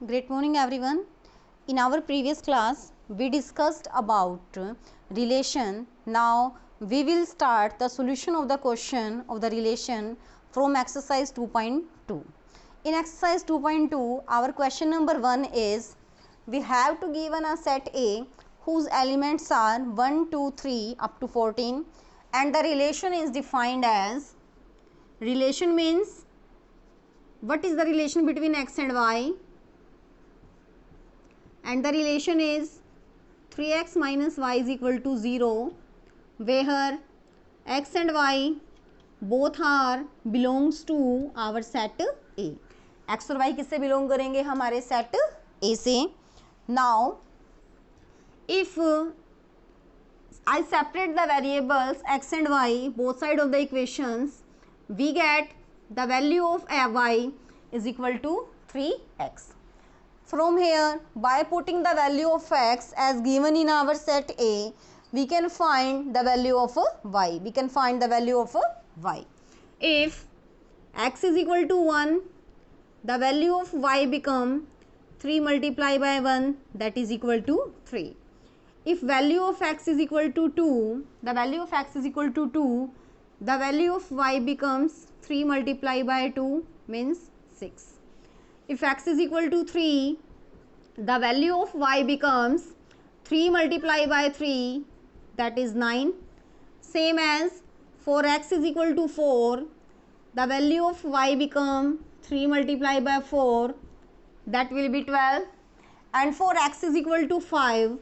Great morning everyone. In our previous class we discussed about relation. Now we will start the solution of the question of the relation from exercise 2.2. In exercise 2.2 our question number 1 is we have to given a set A whose elements are 1, 2, 3 up to 14 and the relation is defined as, relation means what is the relation between x and y, and the relation is 3x minus y is equal to 0 where x and y both are belongs to our set A. x और y किससे belong करेंगे? हमारे set A से. Now if I separate the variables x and y both side of the equations, we get the value of y is equal to 3x. From here, by putting the value of x as given in our set A, we can find the value of y. We can find the value of y. If x is equal to 1, the value of y become 3 multiplied by 1, that is equal to 3. If value of x is equal to 2, the value of x is equal to 2, the value of y becomes 3 multiplied by 2 means 6. If x is equal to 3, the value of y becomes 3 multiplied by 3, that is 9. Same as for x is equal to 4, the value of y become 3 multiplied by 4, that will be 12. And for x is equal to 5,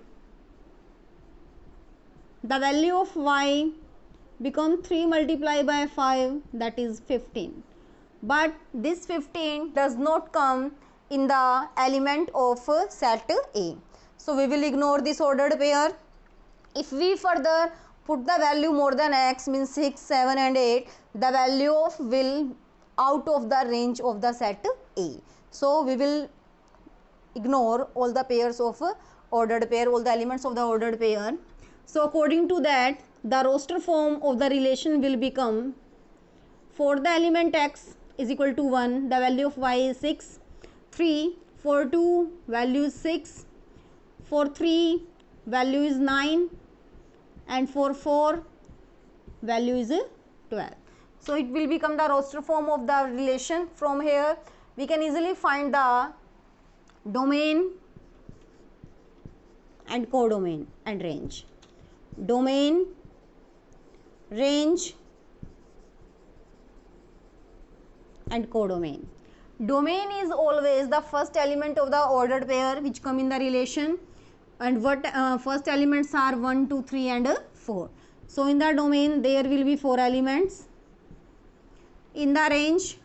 the value of y become 3 multiplied by 5, that is 15. But this 15 does not come in the element of set A. So we will ignore this ordered pair. If we further put the value more than x means 6, 7 and 8, the value of will out of the range of the set A. So we will ignore all the pairs of ordered pair, all the elements of the ordered pair. So according to that, the roster form of the relation will become, for the element x is equal to 1, the value of y is 6, 3, for 2 value is 6, for 3 value is 9 and for 4 value is 12. So it will become the roster form of the relation. From here we can easily find the domain and codomain and range. Domain, range and codomain. Domain is always the first element of the ordered pair which come in the relation, and what first elements are 1, 2, 3 and 4. So in the domain there will be 4 elements. In the range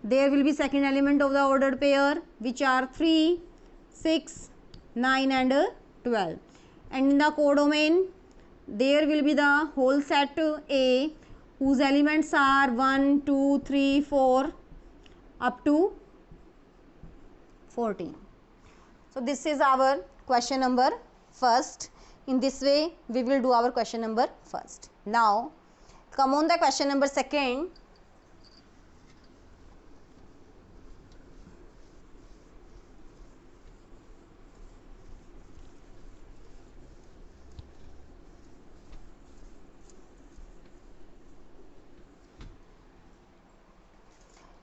there will be second element of the ordered pair which are 3, 6, 9 and 12. And in the codomain there will be the whole set A whose elements are 1, 2, 3, 4 up to 14. So this is our question number first. In this way we will do our question number first. Now come on the question number second.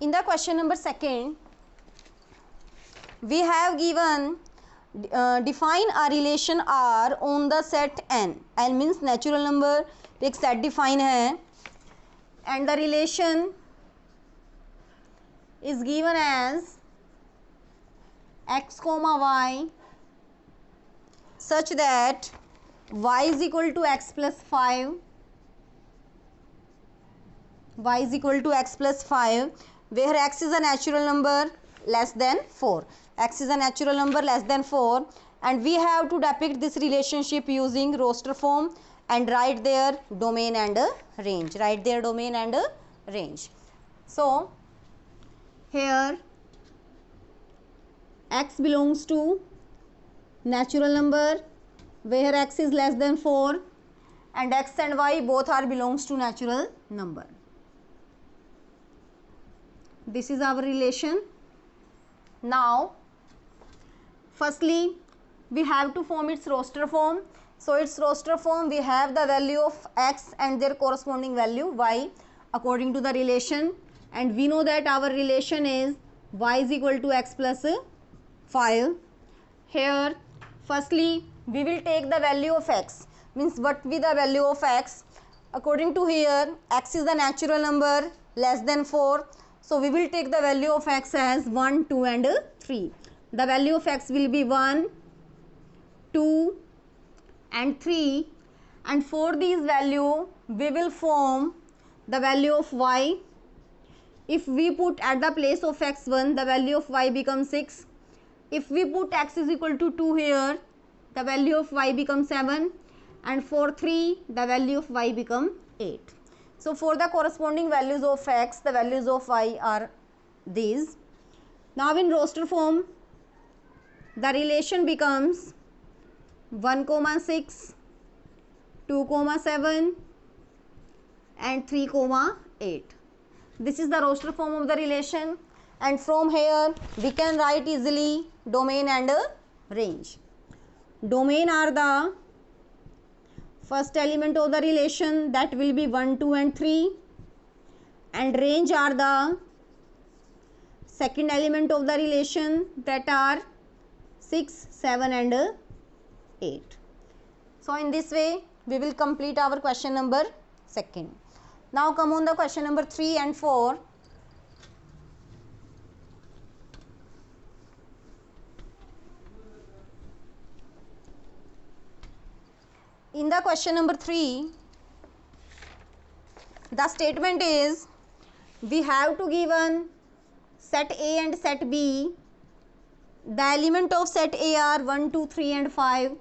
In the question number second, we have given define a relation R on the set N. N means natural number, एक set define है, and the relation is given as x comma y such that y is equal to x plus 5, y is equal to x plus 5, where x is a natural number less than 4. X is a natural number less than 4, and we have to depict this relationship using roster form and write their domain and range. Write their domain and range. So here x belongs to natural number where x is less than 4, and x and y both are belongs to natural number. This is our relation. Now Firstly, we have to form its roster form. So its roster form, we have the value of x and their corresponding value y according to the relation, and we know that our relation is y is equal to x plus 5. Here firstly we will take the value of x, means what be the value of x. According to here, x is the natural number less than 4, so we will take the value of x as 1, 2 and 3. The value of x will be 1, 2 and 3, and for these value we will form the value of y. If we put at the place of x1, the value of y becomes 6. If we put x is equal to 2 here, the value of y becomes 7, and for 3 the value of y becomes 8. So for the corresponding values of x, the values of y are these. Now in roster form, the relation becomes 1, 6, 2, 7 and 3, 8. This is the roster form of the relation, and from here we can write easily domain and range. Domain are the first element of the relation, that will be 1, 2 and 3, and range are the second element of the relation, that are 6, 7 and 8. So in this way we will complete our question number 2. Now come on the question number 3 and 4. In the question number 3, the statement is we have to given set A and set B. The element of set A are 1, 2, 3 and 5,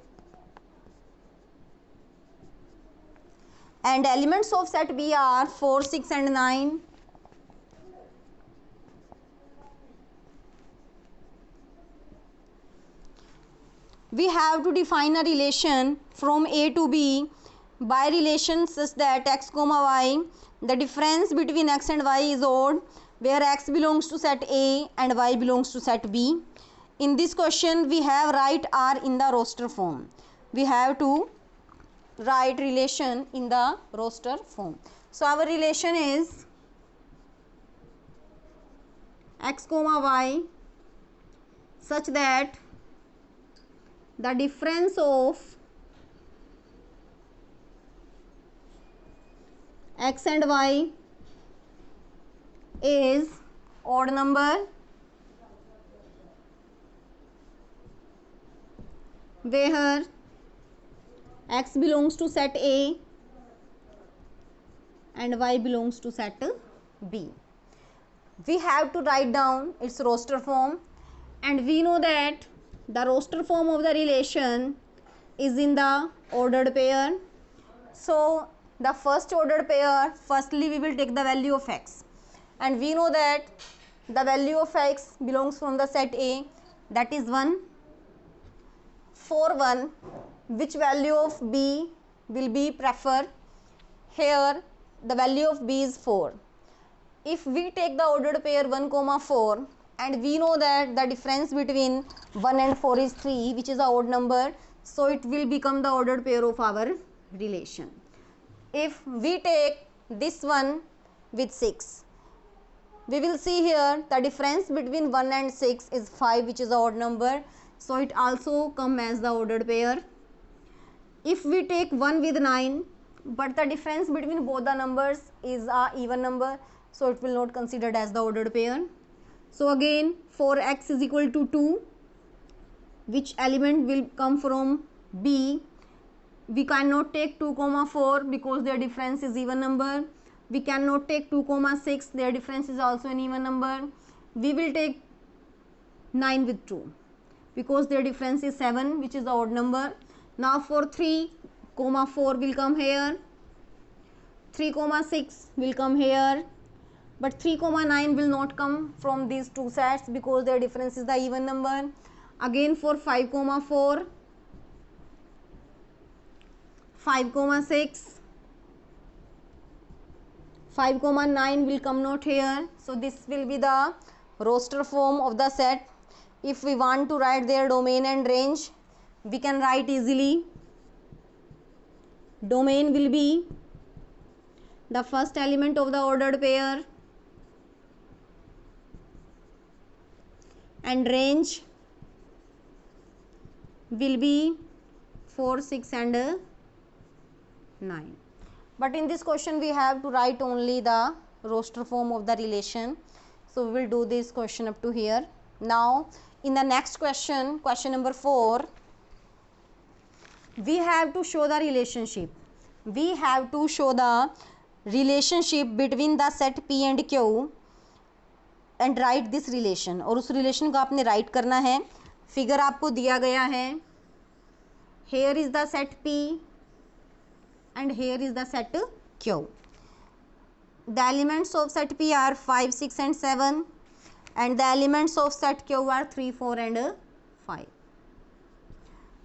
and elements of set B are 4, 6 and 9. We have to define a relation from A to B by relation such that x comma y, the difference between x and y is odd, where x belongs to set A and y belongs to set B. In this question we have write R in the roster form. We have to write relation in the roster form. So our relation is x comma y such that the difference of x and y is odd number, where x belongs to set A and y belongs to set B. We have to write down its roster form, and we know that the roster form of the relation is in the ordered pair. So the first ordered pair, firstly we will take the value of x, and we know that the value of x belongs from the set A, that is 1. For 1, which value of B will be preferred? Here the value of B is 4. If we take the ordered pair 1, 4, and we know that the difference between 1 and 4 is 3, which is a odd number, so it will become the ordered pair of our relation. If we take this one with 6, we will see here the difference between 1 and 6 is 5, which is an odd number, so it also come as the ordered pair. If we take 1 with 9, but the difference between both the numbers is a even number, so it will not considered as the ordered pair. So again, for x is equal to 2, which element will come from B? We cannot take 2, 4 because their difference is even number. We cannot take 2, 6, their difference is also an even number. We will take 9 with 2 because their difference is 7, which is the odd number. Now for 3, 4 will come here, 3, 6 will come here, but 3, 9 will not come from these two sets because their difference is the even number. Again for 5, 4, 5, 6, 5, 9 will come not here. So this will be the roster form of the set. if we want to write their domain and range, we can write easily. Domain will be the first element of the ordered pair, and range will be 4, 6 and 9. But in this question we have to write only the roster form of the relation. So we will do this question up to here. Now in the next question, question number 4, we have to show the relationship. We have to show the relationship between the set P and Q and write this relation. और उस relation को आपने write करना है. Figure आपको दिया गया है. Here is the set P and here is the set Q. The elements of set P are 5, 6 and 7 and the elements of set Q are 3, 4 and 5.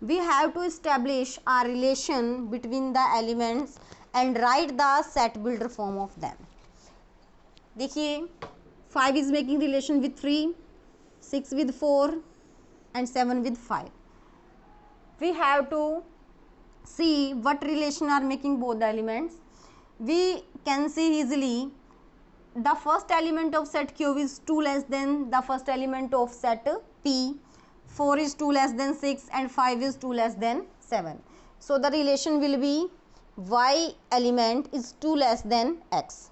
We have to establish a relation between the elements and write the set builder form of them. देखिए 5 is making relation with 3, 6 with 4 and 7 with 5. We have to see what relation are making both the elements. We can see easily the first element of set Q is 2 less than the first element of set P. 4 is 2 less than 6 and 5 is 2 less than 7. So the relation will be y element is 2 less than x.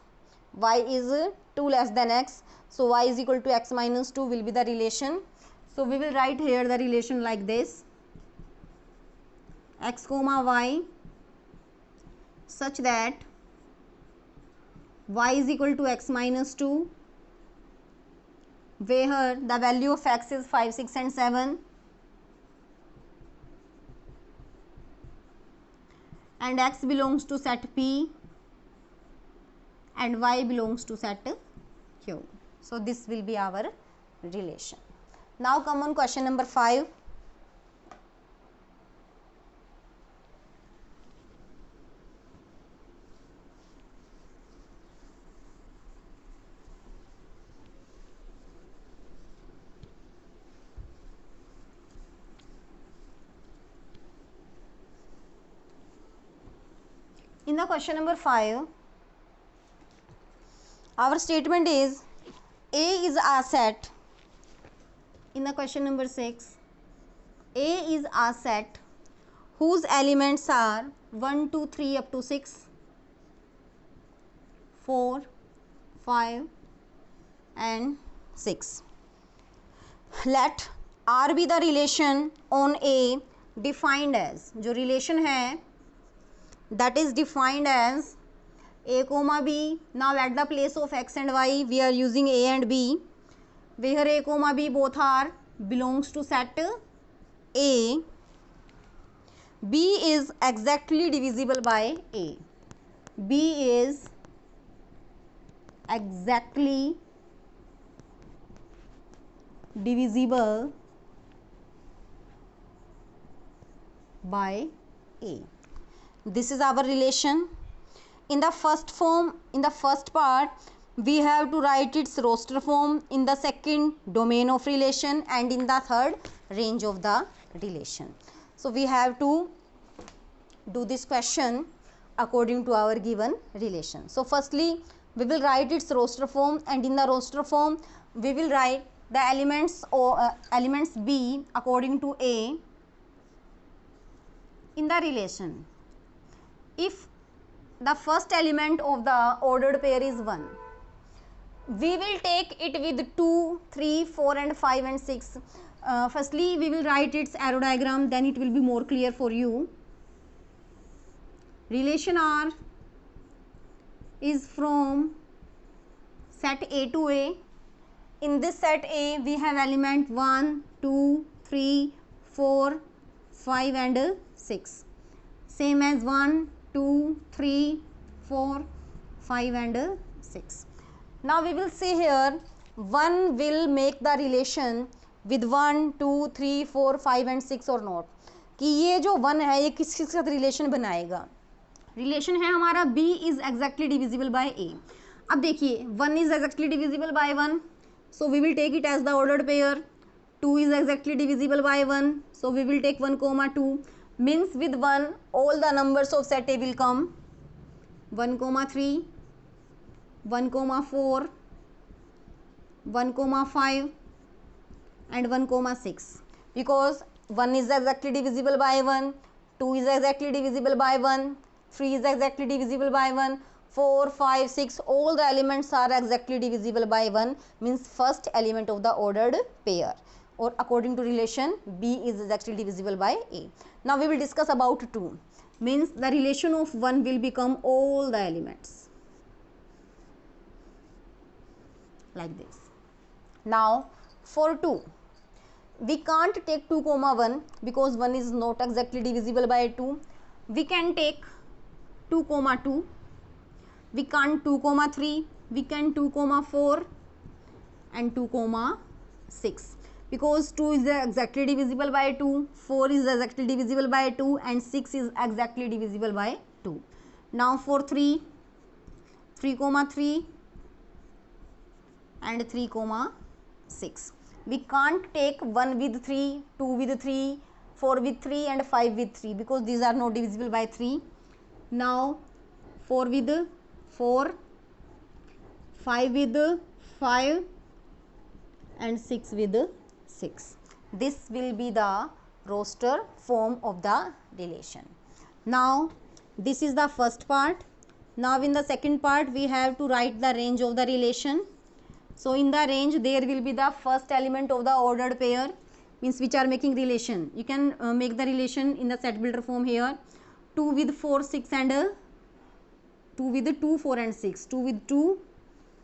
Y is 2 less than x. So y is equal to x minus 2 will be the relation. So we will write here the relation like this. X comma y such that y is equal to x minus 2, where the value of x is 5, 6 and 7 and x belongs to set P and y belongs to set Q. So this will be our relation. Now come on question number 5. In the question number 5, our statement is A is a set. In the question number 6, A is a set whose elements are 1, 2, 3 up to 6, 4, 5 and 6. Let R be the relation on A defined as, जो relation है that is defined as A comma B. Now at the place of x and y we are using A and B, where A comma B both are belongs to set A. B is exactly divisible by A. B is exactly divisible by A. This is our relation. In the first form, in the first part, we have to write its roster form, in the second domain of relation, and in the third range of the relation. So we have to do this question according to our given relation. So firstly we will write its roster form, and in the roster form we will write the elements or elements B according to A in the relation. If the first element of the ordered pair is 1, we will take it with 2, 3, 4 and 5 and 6. Firstly we will write its arrow diagram, then it will be more clear for you. Relation R is from set A to A. In this set A we have element 1, 2, 3, 4, 5 and 6. Same as 1, 2, 3, 4, 5 and 6. Now we will see here 1 will make the relation with 1, 2, 3, 4, 5 and 6 or not, कि ये जो 1 है ये किस किस के साथ relation बनाएगा. रिलेशन है हमारा B is exactly divisible by A. अब देखिए 1 is exactly divisible by 1, so we will take it as the ordered pair. 2 is exactly divisible by 1, so we will take 1 comma 2, means with 1 all the numbers of set A will come 1 comma 3, 1 comma 4, 1 comma 5 and 1 comma 6, because 1 is exactly divisible by 1, 2 is exactly divisible by 1, 3 is exactly divisible by 1, 4, 5, 6, all the elements are exactly divisible by 1, means first element of the ordered pair, or according to relation B is exactly divisible by A. Now we will discuss about 2, means the relation of 1 will become all the elements like this. Now for 2, we can't take 2 comma 1 because 1 is not exactly divisible by 2. We can take 2 comma 2, we can't 2 comma 3, we can 2 comma 4 and 2 comma 6, because 2 is exactly divisible by 2, 4 is exactly divisible by 2 and 6 is exactly divisible by 2. Now for 3, 3 comma 3 and 3 comma 6. We can't take 1 with 3, 2 with 3, 4 with 3 and 5 with 3 because these are not divisible by 3. Now 4 with 4, 5 with 5 and 6 with 6. This will be the roster form of the relation. Now this is the first part. Now in the second part we have to write the range of the relation. So in the range there will be the first element of the ordered pair, means which are making relation. You can make the relation in the set builder form here. 2 with 4, 6 and 2 with 2, 4 and 6. 2 with 2,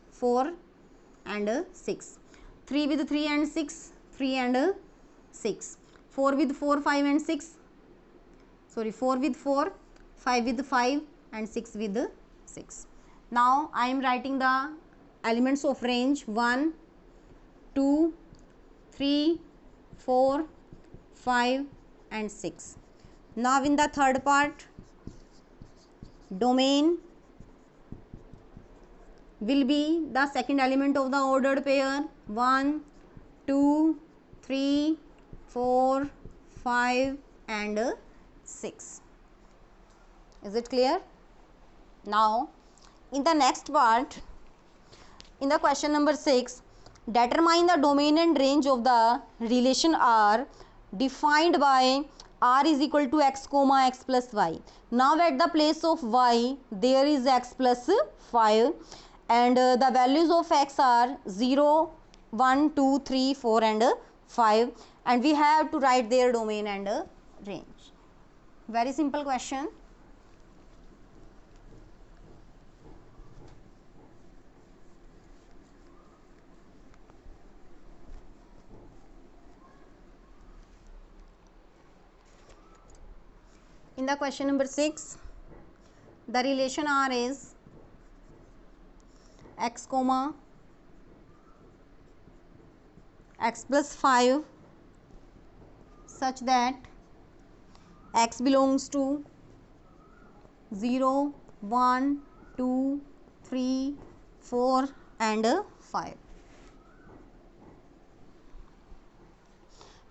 4 and 6. 3 with 3 and 6, 3 and 6. 4 with 4, 5 and 6. Sorry, 4 with 4, 5 with 5 and 6 with 6. Now I am writing the elements of range 1, 2, 3, 4, 5 and 6. Now in the third part, domain will be the second element of the ordered pair 1, 2, 3, 4, 5 and 6. Is it clear? Now in the next part, in the question number 6, determine the domain and range of the relation R defined by R is equal to x comma x plus y. Now at the place of y there is x plus 5 and the values of x are 0, 1, 2, 3, 4 and 5, and we have to write their domain and range. Very simple question. In the question number 6, the relation R is x comma x plus 5 such that x belongs to 0, 1, 2, 3, 4 and 5.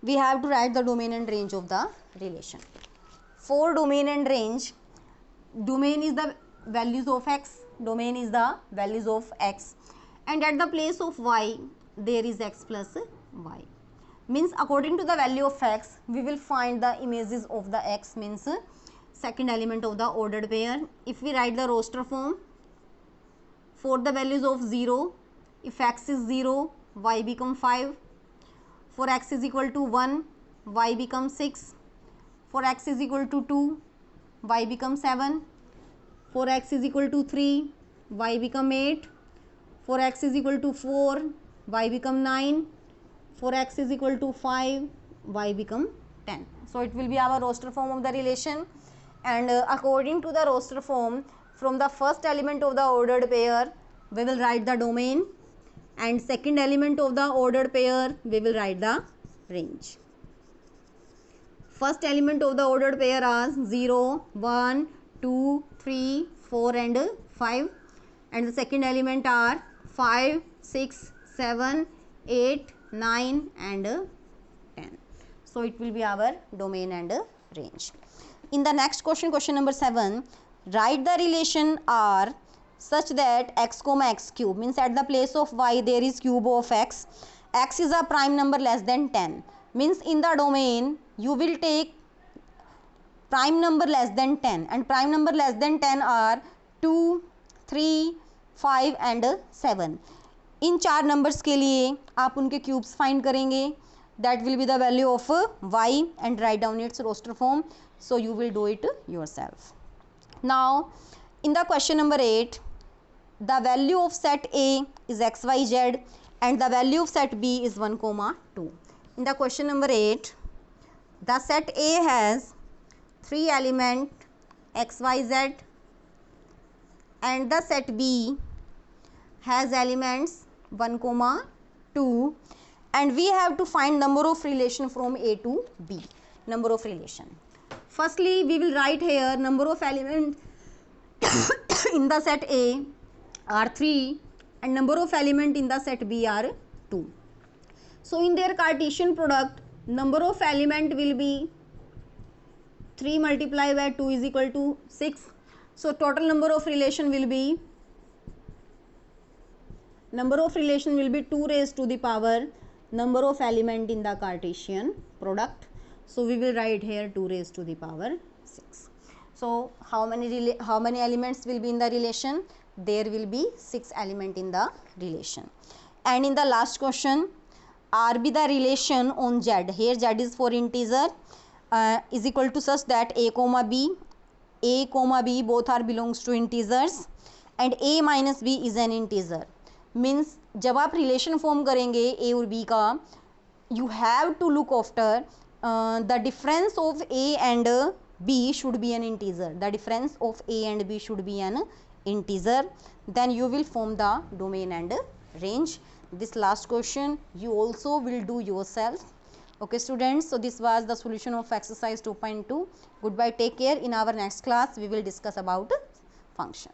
We have to write the domain and range of the relation. For domain and range, domain is the values of x, domain is the values of x, and at the place of y there is x plus y. Means according to the value of x we will find the images of the x, means second element of the ordered pair. If we write the roster form, for the values of 0, if x is 0 y become 5, for x is equal to 1 y becomes 6, for x is equal to 2 y becomes 7, for x is equal to 3 y become 8, for x is equal to 4 y become 9, for x is equal to 5 y become 10. So it will be our roster form of the relation, and according to the roster form, from the first element of the ordered pair we will write the domain, and second element of the ordered pair we will write the range. First element of the ordered pair are 0, 1, 2, 3, 4 and 5, and the second element are 5, 6, 7, 8, 9 and So it will be our domain and range. In the next question, question number 7, write the relation R such that x comma x cube, means at the place of y there is cube of x is a prime number less than 10, means in the domain you will take prime number less than 10, and prime number less than 10 are 2, 3, 5 and 7. In 4 numbers के लिए आप उनके cubes find करेंगे. That will be the value of y and write down its roster form. So you will do it yourself. Now in the question number 8, the value of set A is x, y, z and the value of set B is 1, 2. In the question number 8, the set A has 3 elements x, y, z and the set B has elements 1, 2, and we have to find number of relation from A to B. Number of relation. Firstly, we will write here number of elements in the set A are 3 and number of elements in the set B are 2. So in their Cartesian product, number of element will be 3 multiplied by 2 is equal to 6. So total number of relation will be 2 raised to the power number of element in the Cartesian product. So we will write here 2 raised to the power 6. So how many elements will be in the relation? There will be 6 elements in the relation. And in the last question, R be the relation on Z. Here Z is for integer is equal to such that A comma B both are belongs to integers and A minus B is an integer. Means जब आप relation form करेंगे ए और B का, you have to look after the difference of A and B should be an integer. The difference of A and B should be an integer. Then you will form the domain and range. This last question you also will do yourself. Okay students, so this was the solution of exercise 2.2. Goodbye, take care. In our next class we will discuss about function.